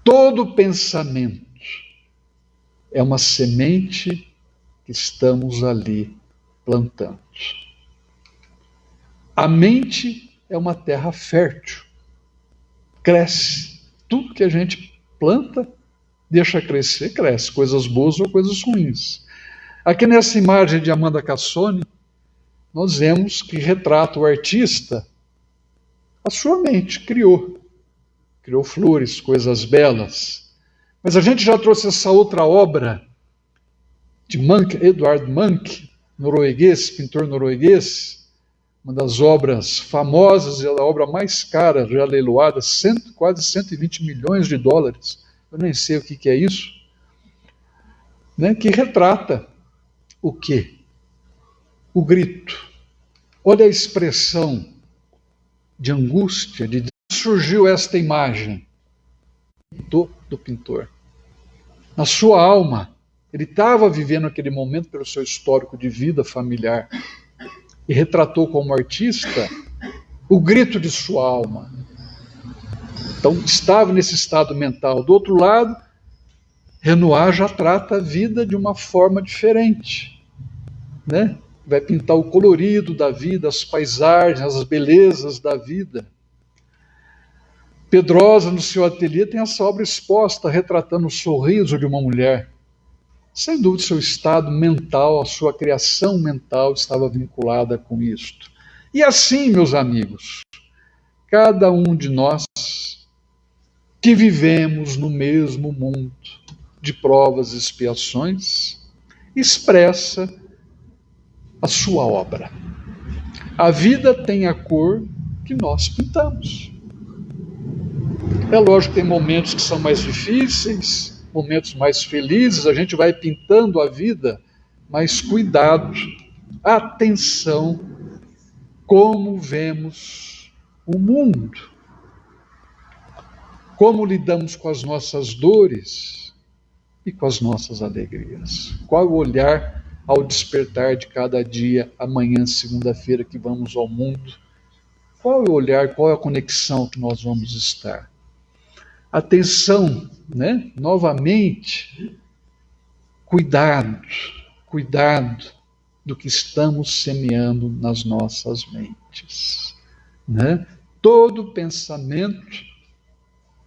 Speaker 2: Todo pensamento é uma semente que estamos ali plantando. A mente é uma terra fértil. Cresce. Tudo que a gente planta, deixa crescer, cresce. Coisas boas ou coisas ruins. Aqui nessa imagem de Amanda Cassoni, nós vemos que retrata o artista, a sua mente criou. Criou flores, coisas belas. Mas a gente já trouxe essa outra obra de Munch, Edvard Munch, norueguês, pintor norueguês, uma das obras famosas e a obra mais cara já leiloada, quase 120 milhões de dólares. Eu nem sei o que é isso. Né? Que retrata o quê? O grito. Olha a expressão de angústia, de surgiu esta imagem do pintor. Na sua alma, ele estava vivendo aquele momento pelo seu histórico de vida familiar e retratou como artista o grito de sua alma. Então, estava nesse estado mental. Do outro lado, Renoir já trata a vida de uma forma diferente, né? Vai pintar o colorido da vida, as paisagens, as belezas da vida. Pedrosa, no seu ateliê, tem essa obra exposta, retratando o sorriso de uma mulher. Sem dúvida, seu estado mental, a sua criação mental estava vinculada com isto. E assim, meus amigos, cada um de nós que vivemos no mesmo mundo de provas e expiações, expressa a sua obra. A vida tem a cor que nós pintamos. É lógico que tem momentos que são mais difíceis, momentos mais felizes, a gente vai pintando a vida, mas cuidado, atenção, como vemos o mundo, como lidamos com as nossas dores e com as nossas alegrias. Qual o olhar ao despertar de cada dia, amanhã, segunda-feira, que vamos ao mundo? Qual é o olhar, qual é a conexão que nós vamos estar? Atenção, né? Novamente, cuidado do que estamos semeando nas nossas mentes, né? Todo pensamento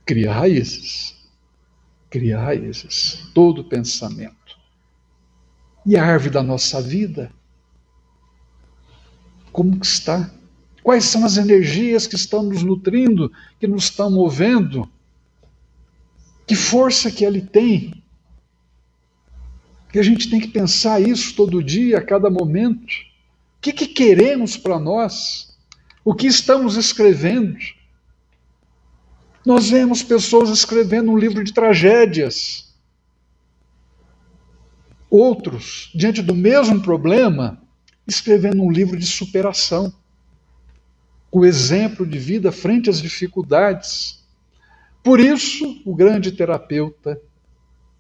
Speaker 2: cria raízes, todo pensamento. E a árvore da nossa vida, como que está? Quais são as energias que estão nos nutrindo, que nos estão movendo? Que força que ele tem? Que a gente tem que pensar isso todo dia, a cada momento. O que queremos para nós? O que estamos escrevendo? Nós vemos pessoas escrevendo um livro de tragédias. Outros, diante do mesmo problema, escrevendo um livro de superação. O exemplo de vida frente às dificuldades. Por isso, o grande terapeuta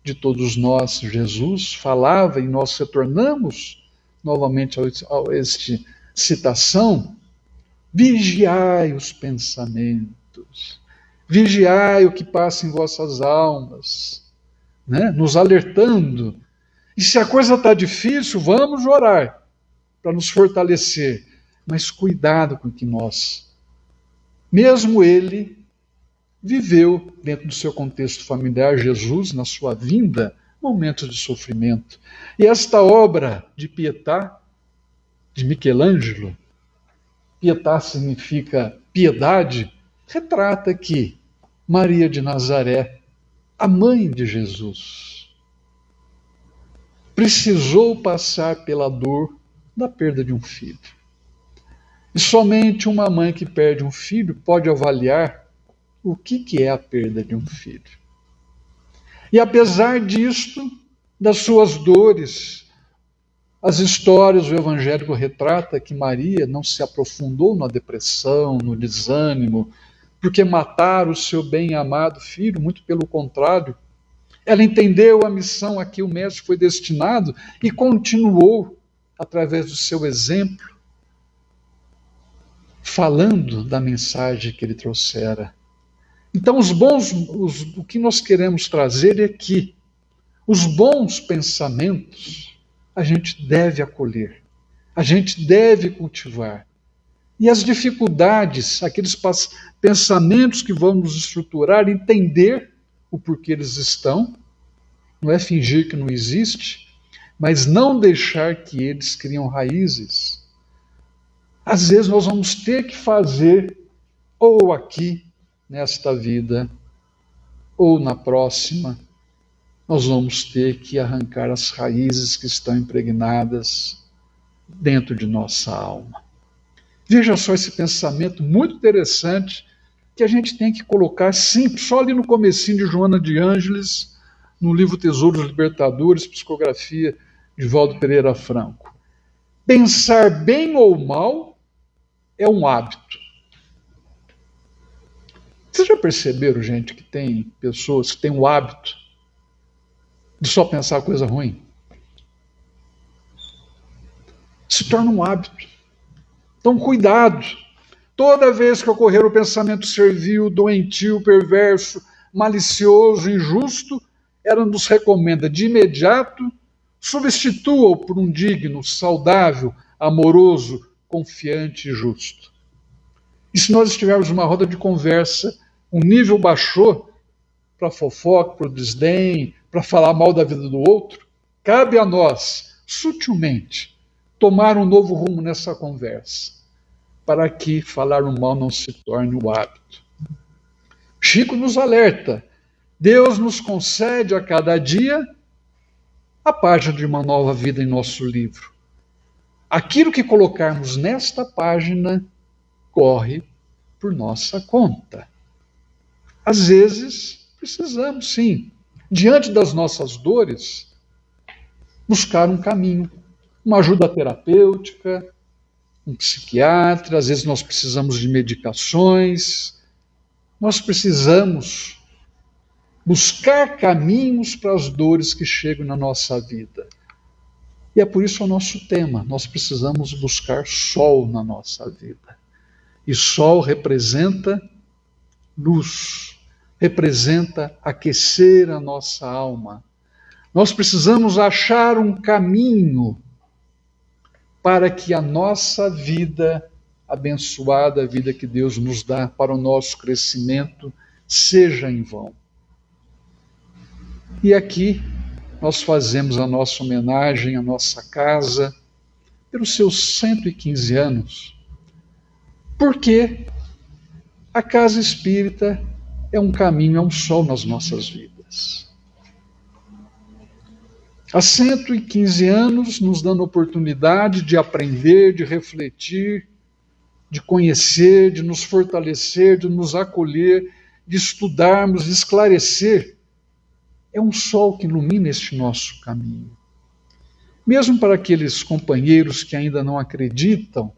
Speaker 2: de todos nós, Jesus, falava, e nós retornamos novamente a esta citação: vigiai os pensamentos, vigiai o que passa em vossas almas, né? Nos alertando. E se a coisa está difícil, vamos orar para nos fortalecer. Mas cuidado com que nós, mesmo ele, viveu dentro do seu contexto familiar, Jesus, na sua vinda, momentos de sofrimento. E esta obra de Pietà, de Michelangelo, Pietà significa piedade, retrata aqui Maria de Nazaré, a mãe de Jesus, precisou passar pela dor da perda de um filho. E somente uma mãe que perde um filho pode avaliar o que é a perda de um filho. E apesar disto, das suas dores, as histórias, o evangélico retrata que Maria não se aprofundou na depressão, no desânimo, porque mataram o seu bem-amado filho, muito pelo contrário. Ela entendeu a missão a que o mestre foi destinado e continuou, através do seu exemplo, falando da mensagem que ele trouxera. Então, o que nós queremos trazer é que os bons pensamentos a gente deve acolher, a gente deve cultivar. E as dificuldades, aqueles pensamentos que vão nos estruturar, entender o porquê eles estão, não é fingir que não existe, mas não deixar que eles criam raízes. Às vezes nós vamos ter que fazer, ou aqui, nesta vida, ou na próxima, nós vamos ter que arrancar as raízes que estão impregnadas dentro de nossa alma. Veja só esse pensamento muito interessante que a gente tem que colocar simples, só ali no comecinho de Joana de Ângeles, no livro Tesouros Libertadores, psicografia de Valdo Pereira Franco. Pensar bem ou mal é um hábito. Vocês já perceberam, gente, que tem pessoas que têm o hábito de só pensar coisa ruim? Se torna um hábito. Então, cuidado. Toda vez que ocorrer o pensamento servil, doentio, perverso, malicioso, injusto, ela nos recomenda de imediato, substitua-o por um digno, saudável, amoroso, confiante e justo. E se nós estivermos numa roda de conversa, um nível baixou para fofoca, para o desdém, para falar mal da vida do outro, cabe a nós, sutilmente, tomar um novo rumo nessa conversa, para que falar o mal não se torne o hábito. Chico nos alerta: Deus nos concede a cada dia a página de uma nova vida em nosso livro. Aquilo que colocarmos nesta página corre por nossa conta. Às vezes, precisamos, sim, diante das nossas dores, buscar um caminho, uma ajuda terapêutica, um psiquiatra. Às vezes nós precisamos de medicações, nós precisamos buscar caminhos para as dores que chegam na nossa vida. E é por isso o nosso tema: nós precisamos buscar sol na nossa vida. E sol representa luz, representa aquecer a nossa alma. Nós precisamos achar um caminho para que a nossa vida abençoada, a vida que Deus nos dá para o nosso crescimento, seja em vão. E aqui nós fazemos a nossa homenagem à nossa casa pelos seus 115 anos, porque a casa espírita é um caminho, é um sol nas nossas vidas. Há 115 anos nos dando a oportunidade de aprender, de refletir, de conhecer, de nos fortalecer, de nos acolher, de estudarmos, de esclarecer. É um sol que ilumina este nosso caminho. Mesmo para aqueles companheiros que ainda não acreditam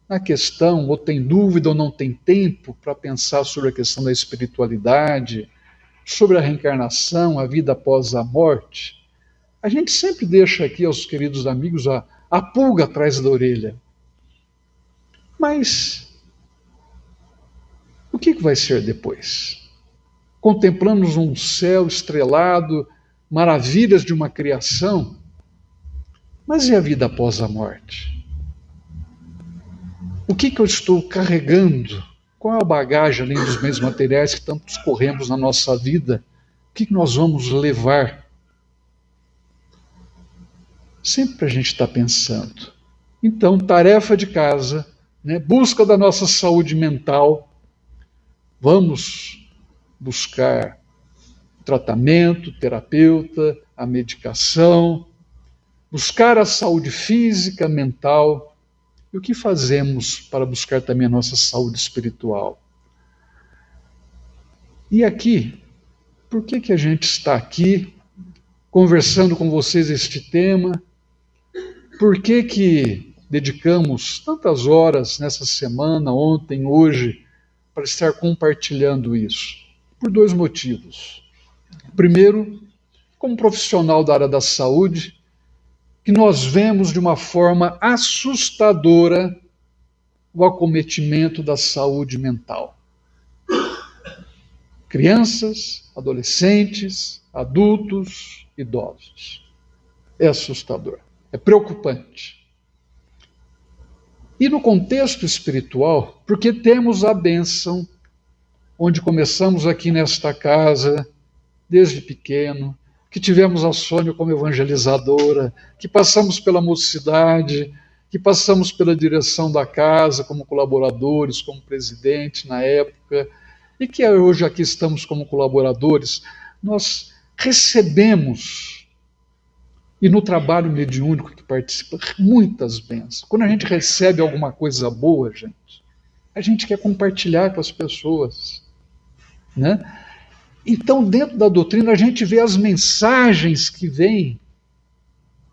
Speaker 2: na questão, ou têm dúvida, ou não têm tempo para pensar sobre a questão da espiritualidade, sobre a reencarnação, a vida após a morte, a gente sempre deixa aqui aos queridos amigos a pulga atrás da orelha. Mas o que vai ser depois? Contemplamos um céu estrelado, maravilhas de uma criação, mas e a vida após a morte? O que eu estou carregando? Qual é a bagagem, além dos bens materiais que tantos corremos na nossa vida? O que nós vamos levar? Sempre a gente está pensando. Então, tarefa de casa, né? Busca da nossa saúde mental. Vamos buscar tratamento, terapeuta, a medicação, buscar a saúde física, mental. E o que fazemos para buscar também a nossa saúde espiritual? E aqui, por que a gente está aqui conversando com vocês este tema? Por que dedicamos tantas horas nessa semana, ontem, hoje, para estar compartilhando isso? Por dois motivos. Primeiro, como profissional da área da saúde, que nós vemos de uma forma assustadora o acometimento da saúde mental. Crianças, adolescentes, adultos, idosos. É assustador, é preocupante. E no contexto espiritual, porque temos a bênção, onde começamos aqui nesta casa, desde pequeno, que tivemos a Sônia como evangelizadora, que passamos pela mocidade, que passamos pela direção da casa como colaboradores, como presidente na época, e que hoje aqui estamos como colaboradores, nós recebemos, e no trabalho mediúnico que participa, muitas bênçãos. Quando a gente recebe alguma coisa boa, a gente quer compartilhar com as pessoas, né? Então, dentro da doutrina, a gente vê as mensagens que vêm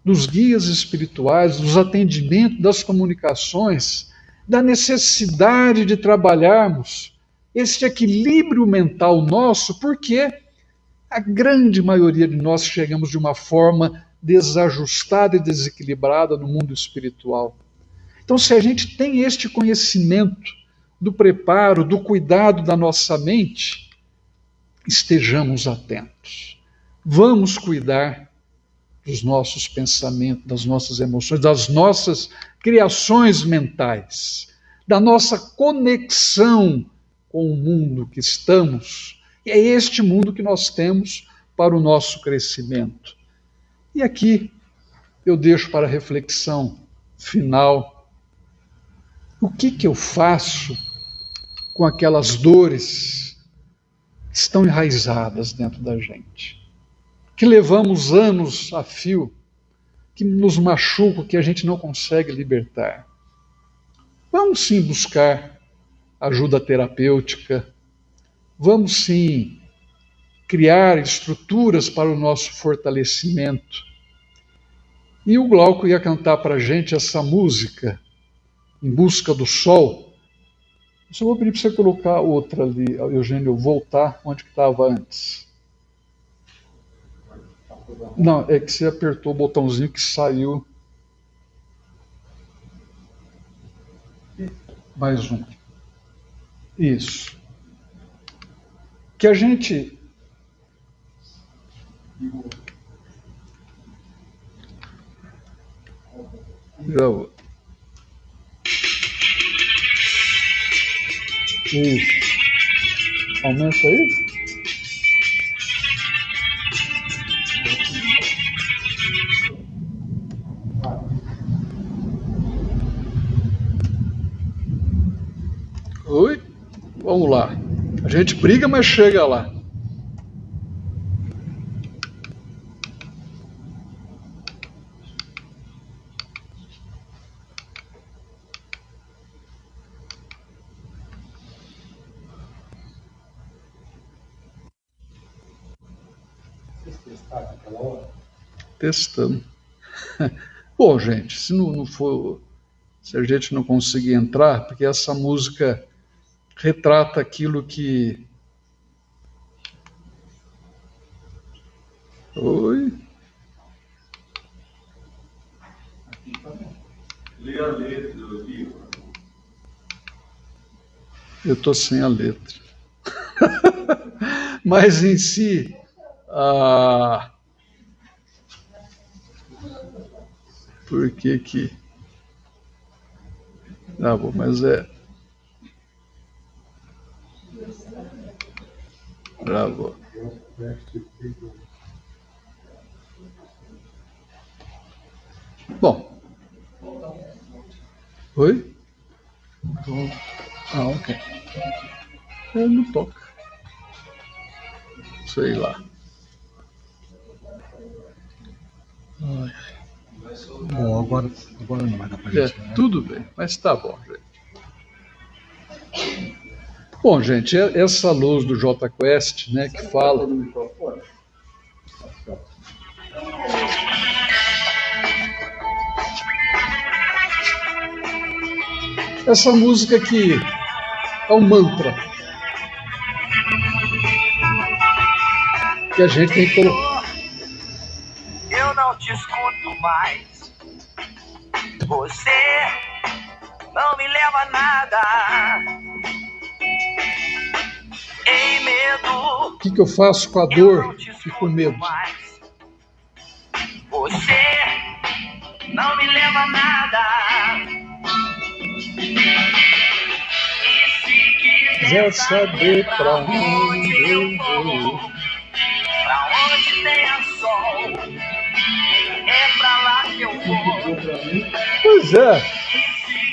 Speaker 2: dos guias espirituais, dos atendimentos, das comunicações, da necessidade de trabalharmos esse equilíbrio mental nosso, porque a grande maioria de nós chegamos de uma forma desajustada e desequilibrada no mundo espiritual. Então, se a gente tem este conhecimento do preparo, do cuidado da nossa mente, estejamos atentos. Vamos cuidar dos nossos pensamentos, das nossas emoções, das nossas criações mentais, da nossa conexão com o mundo que estamos. E é este mundo que nós temos para o nosso crescimento. E aqui eu deixo para reflexão final. O que eu faço com aquelas dores que estão enraizadas dentro da gente, que levamos anos a fio, que nos machucam, que a gente não consegue libertar? Vamos sim buscar ajuda terapêutica, vamos sim criar estruturas para o nosso fortalecimento. E o Glauco ia cantar para a gente essa música, Em Busca do Sol. Eu só vou pedir para você colocar outra ali, Eugênio, voltar onde que estava antes. Não, é que você apertou o botãozinho que saiu. Mais um. Isso. Que a gente... Já vou. Isso. Aumenta aí. Oi? Vamos lá. A gente briga, mas chega lá. Testando. Bom, gente, se não for, se a gente não conseguir entrar, porque essa música retrata aquilo que Oi.
Speaker 3: Lê a letra do livro.
Speaker 2: Eu estou sem a letra. Mas em si, por que que... bom, mas Bravo. Bom. Oi? Ok. Não toca. Sei lá.
Speaker 4: Bom, agora não vai dar pra gente, né?
Speaker 2: Tudo bem, mas tá bom, gente. Bom, gente, essa luz do Jota Quest, né, que fala... Essa música aqui é um mantra que a gente tem que colocar.
Speaker 5: Eu não te escuto mais. Você não me leva a nada. Em medo.
Speaker 2: O que eu faço com a dor e com o medo?
Speaker 5: Mais. Você não me leva a nada. E se quiser saber pra onde eu vou, pra onde tenha sol, é pra lá que eu vou.
Speaker 2: Pois é,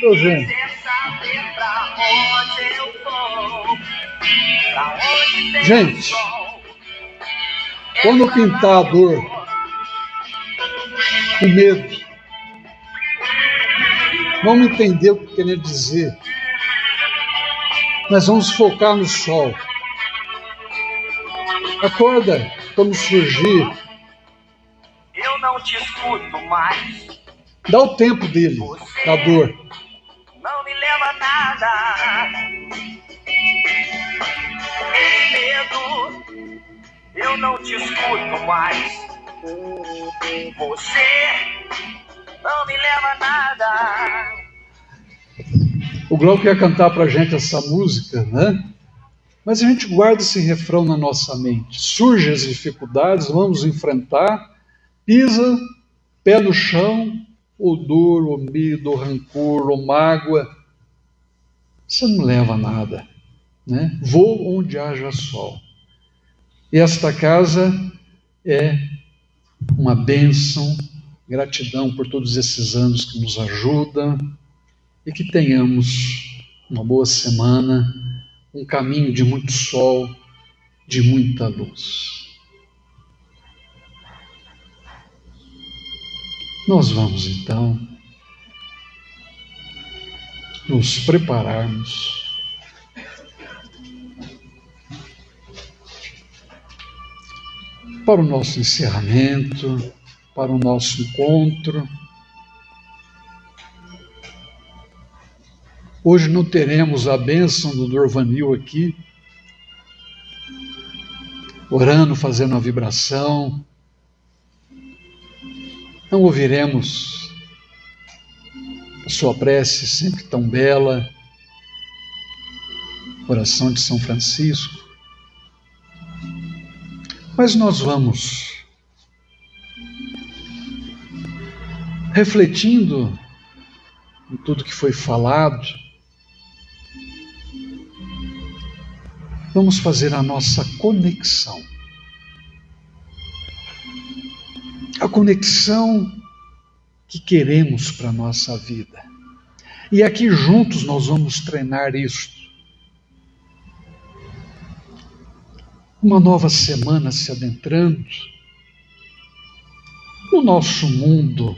Speaker 2: tô vendo.
Speaker 5: Se quiser saber pra onde eu vou, pra onde tenha
Speaker 2: Gente,
Speaker 5: sol,
Speaker 2: quando pintar a dor, o medo, vamos entender o que quer dizer. Nós vamos focar no sol. Acorda quando surgir.
Speaker 5: eu não te escuto mais.
Speaker 2: Dá o tempo dele, da dor.
Speaker 5: Não me leva a nada. Em medo, eu não te escuto mais. Você não me leva a nada.
Speaker 2: O Glauco ia cantar pra gente essa música, né? Mas a gente guarda esse refrão na nossa mente. Surgem as dificuldades, vamos enfrentar, pisa, pé no chão, o dor, o medo, o rancor, o mágoa. Isso não leva a nada, né? Vou onde haja sol. E esta casa é uma bênção, gratidão por todos esses anos que nos ajudam e que tenhamos uma boa semana, um caminho de muito sol, de muita luz. Nós vamos então nos prepararmos para o nosso encerramento, para o nosso encontro. Hoje não teremos a bênção do Dorvanil aqui, orando, fazendo a vibração. Não ouviremos a sua prece sempre tão bela, oração de São Francisco. Mas nós vamos refletindo em tudo que foi falado. Vamos fazer a nossa conexão. A conexão que queremos para a nossa vida. E aqui juntos nós vamos treinar isto. Uma nova semana se adentrando. No nosso mundo,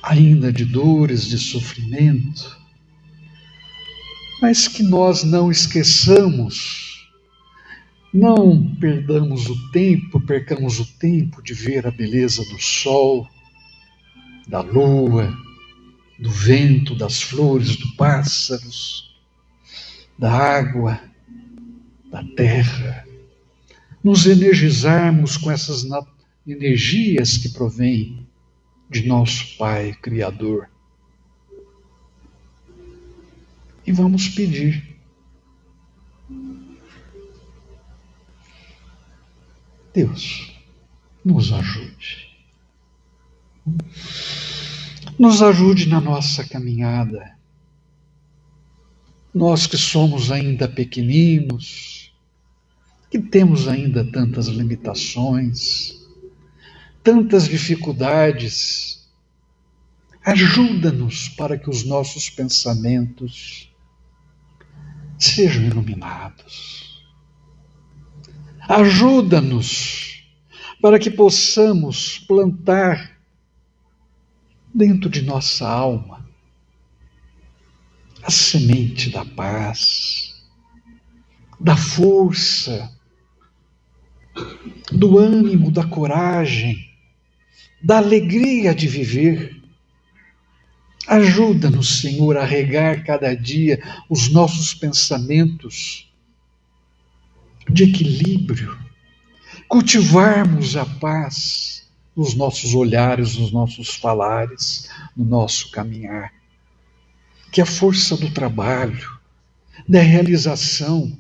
Speaker 2: ainda de dores, de sofrimento, mas que nós não esqueçamos, não percamos o tempo de ver a beleza do sol, da lua, do vento, das flores, dos pássaros, da água, da terra, nos energizarmos com essas energias que provêm de nosso Pai Criador. E vamos pedir. Deus, nos ajude. Nos ajude na nossa caminhada. Nós que somos ainda pequeninos, que temos ainda tantas limitações, tantas dificuldades, ajuda-nos para que os nossos pensamentos sejam iluminados. Ajuda-nos para que possamos plantar dentro de nossa alma a semente da paz, da força, do ânimo, da coragem, da alegria de viver. Ajuda-nos, Senhor, a regar cada dia os nossos pensamentos de equilíbrio, cultivarmos a paz nos nossos olhares, nos nossos falares, no nosso caminhar. Que a força do trabalho, da realização,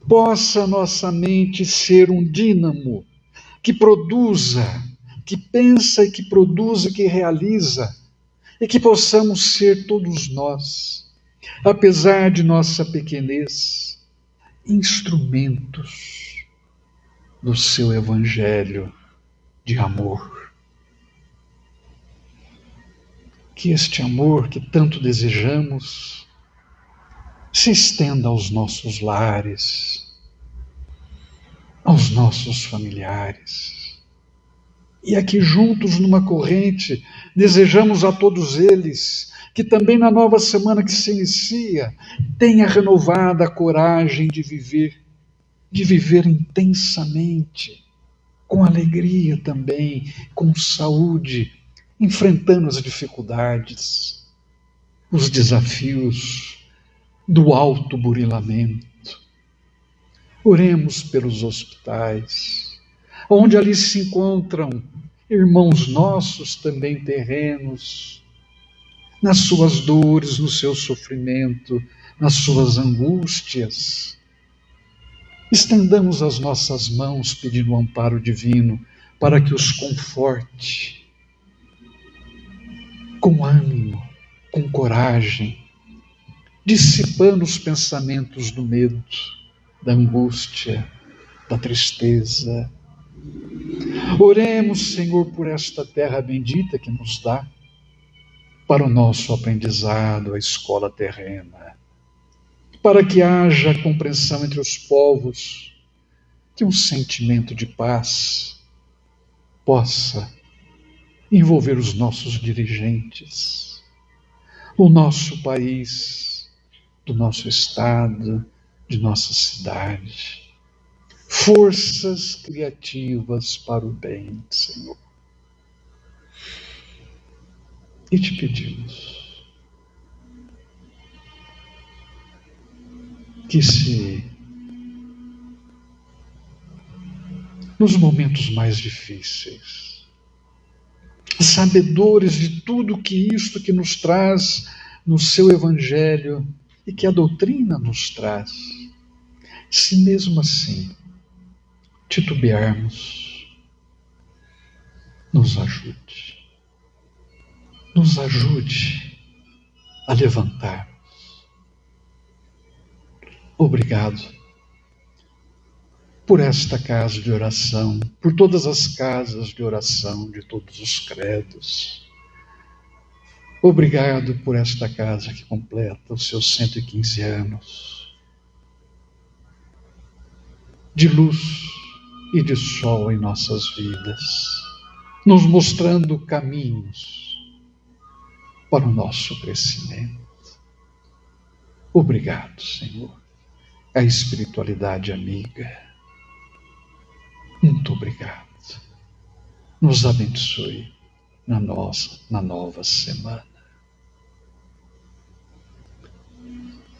Speaker 2: possa nossa mente ser um dínamo que produza, que pensa e que produz e que realiza, e que possamos ser todos nós, apesar de nossa pequenez, instrumentos do seu Evangelho de amor. Que este amor que tanto desejamos se estenda aos nossos lares, aos nossos familiares. E aqui juntos numa corrente, desejamos a todos eles que também na nova semana que se inicia, tenha renovada a coragem de viver intensamente, com alegria também, com saúde, enfrentando as dificuldades, os desafios do autoburilamento. Oremos pelos hospitais, onde ali se encontram irmãos nossos também terrenos, nas suas dores, no seu sofrimento, nas suas angústias. Estendamos as nossas mãos pedindo o amparo divino para que os conforte com ânimo, com coragem, dissipando os pensamentos do medo, da angústia, da tristeza. Oremos, Senhor, por esta terra bendita que nos dá, para o nosso aprendizado, a escola terrena, para que haja compreensão entre os povos, que um sentimento de paz possa envolver os nossos dirigentes, o nosso país, do nosso estado, de nossa cidade. Forças criativas para o bem, Senhor. E te pedimos que se nos momentos mais difíceis, sabedores de tudo que isto que nos traz no seu Evangelho e que a doutrina nos traz, se mesmo assim titubearmos, nos ajude. Nos ajude a levantarmos. Obrigado por esta casa de oração, por todas as casas de oração de todos os credos. Obrigado por esta casa que completa os seus 115 anos de luz e de sol em nossas vidas, nos mostrando caminhos para o nosso crescimento. Obrigado, Senhor, a espiritualidade amiga. Muito obrigado. Nos abençoe na nova semana.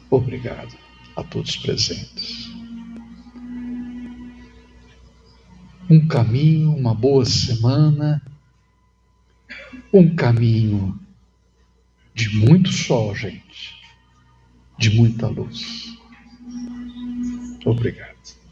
Speaker 2: Obrigado a todos presentes. um caminho, uma boa semana, um caminho de muito sol, gente, de muita luz. Obrigado.